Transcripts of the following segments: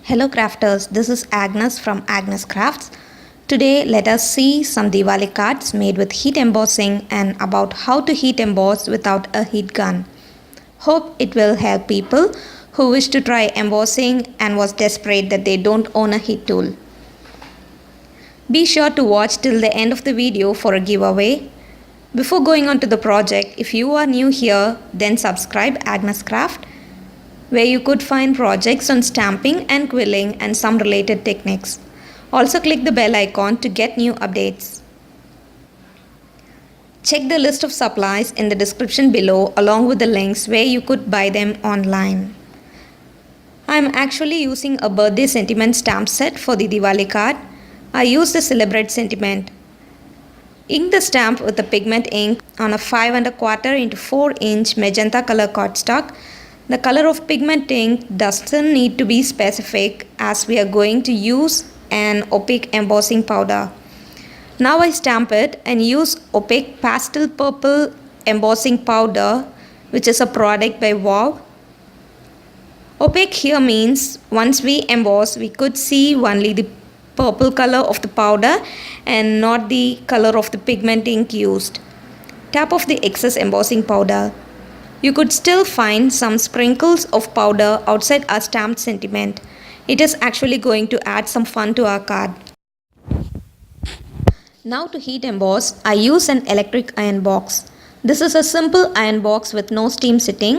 Hello crafters, this is Agnes from Agnes Crafts. Today let us see some Diwali cards made with heat embossing and about how to heat emboss without a heat gun. Hope it will help people who wish to try embossing and was desperate that they don't own a heat tool. Be sure to watch till the end of the video for a giveaway. Before going on to the project, if you are new here, then subscribe Agnes Craft, where you could find projects on stamping and quilling and some related techniques. Also click the bell icon to get new updates. Check the list of supplies in the description below along with the links where you could buy them online. I am actually using a birthday sentiment stamp set for the Diwali card. I used the Celebrate sentiment. Ink the stamp with the pigment ink on a 5 1/4 into 4 inch magenta color cardstock. The color of pigment ink doesn't need to be specific as we are going to use an opaque embossing powder. Now I stamp it and use opaque pastel purple embossing powder, which is a product by Wow. Opaque here means once we emboss, we could see only the purple color of the powder and not the color of the pigment ink used. Tap off the excess embossing powder. You could still find some sprinkles of powder outside our stamped sentiment. It is actually going to add some fun to our card. Now to heat emboss, I use an electric iron box. This is a simple iron box with no steam sitting.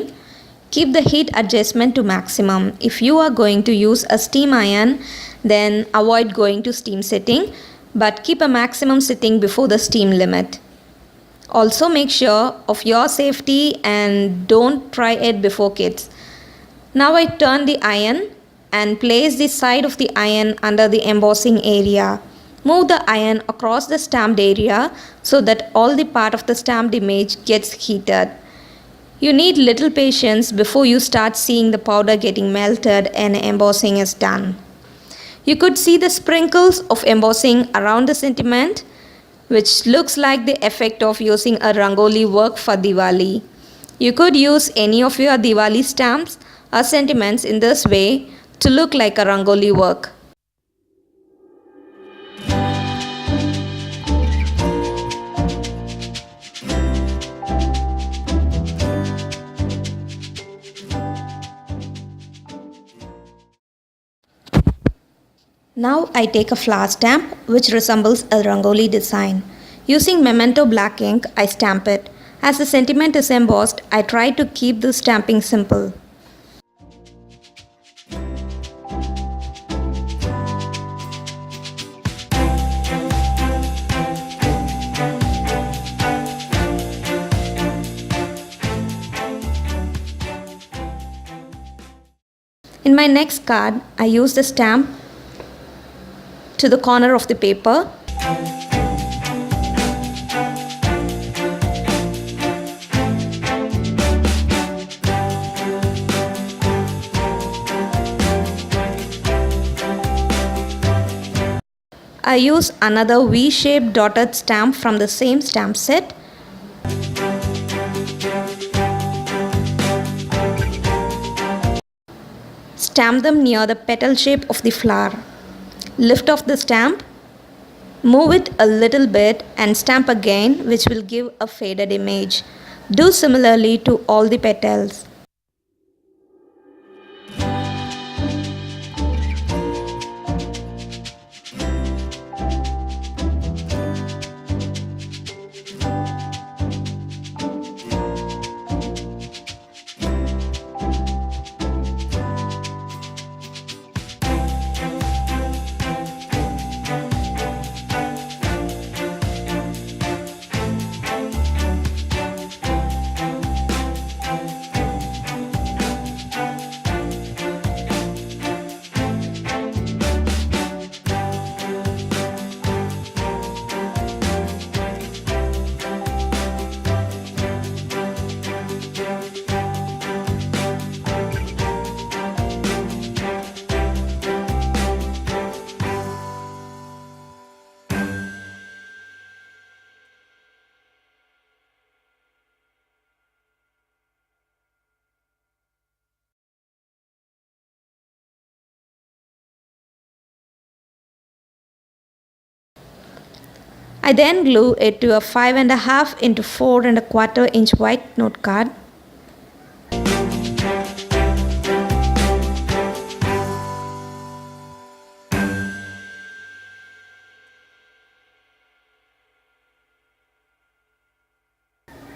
Keep the heat adjustment to maximum. If you are going to use a steam iron, then avoid going to steam setting, but keep a maximum sitting before the steam limit. Also make sure of your safety and don't try it before kids. Now I turn the iron and place the side of the iron under the embossing area. Move the iron across the stamped area so that all the part of the stamped image gets heated. You need little patience before you start seeing the powder getting melted and embossing is done. You could see the sprinkles of embossing around the sentiment, which looks like the effect of using a rangoli work for Diwali. You could use any of your Diwali stamps or sentiments in this way to look like a rangoli work. Now I take a flower stamp which resembles a rangoli design. Using Memento black ink, I stamp it. As the sentiment is embossed, I try to keep the stamping simple. In my next card, I use the stamp to the corner of the paper. I use another V-shaped dotted stamp from the same stamp set. Stamp them near the petal shape of the flower. Lift off the stamp, move it a little bit and stamp again, which will give a faded image. Do similarly to all the petals. I then glue it to a 5.5 into 4.25 inch white note card.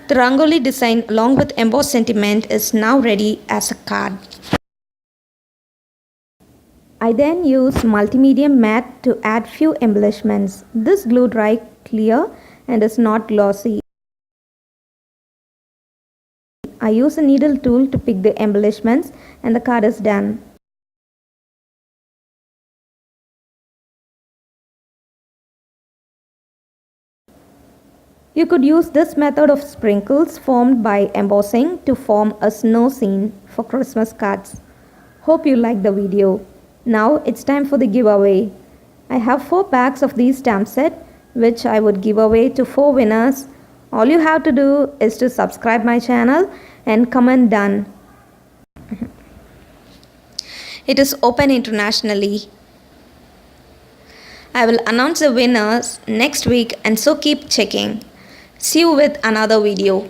The Rangoli design along with embossed sentiment is now ready as a card. I then use multimedia matte to add few embellishments. This glue dry clear and is not glossy. I use a needle tool to pick the embellishments and the card is done. You could use this method of sprinkles formed by embossing to form a snow scene for Christmas cards. Hope you liked the video. Now it's time for the giveaway. I have 4 packs of these stamp set which I would give away to 4 winners. All you have to do is to subscribe my channel and comment done. It is open internationally. I will announce the winners next week and so keep checking. See you with another video.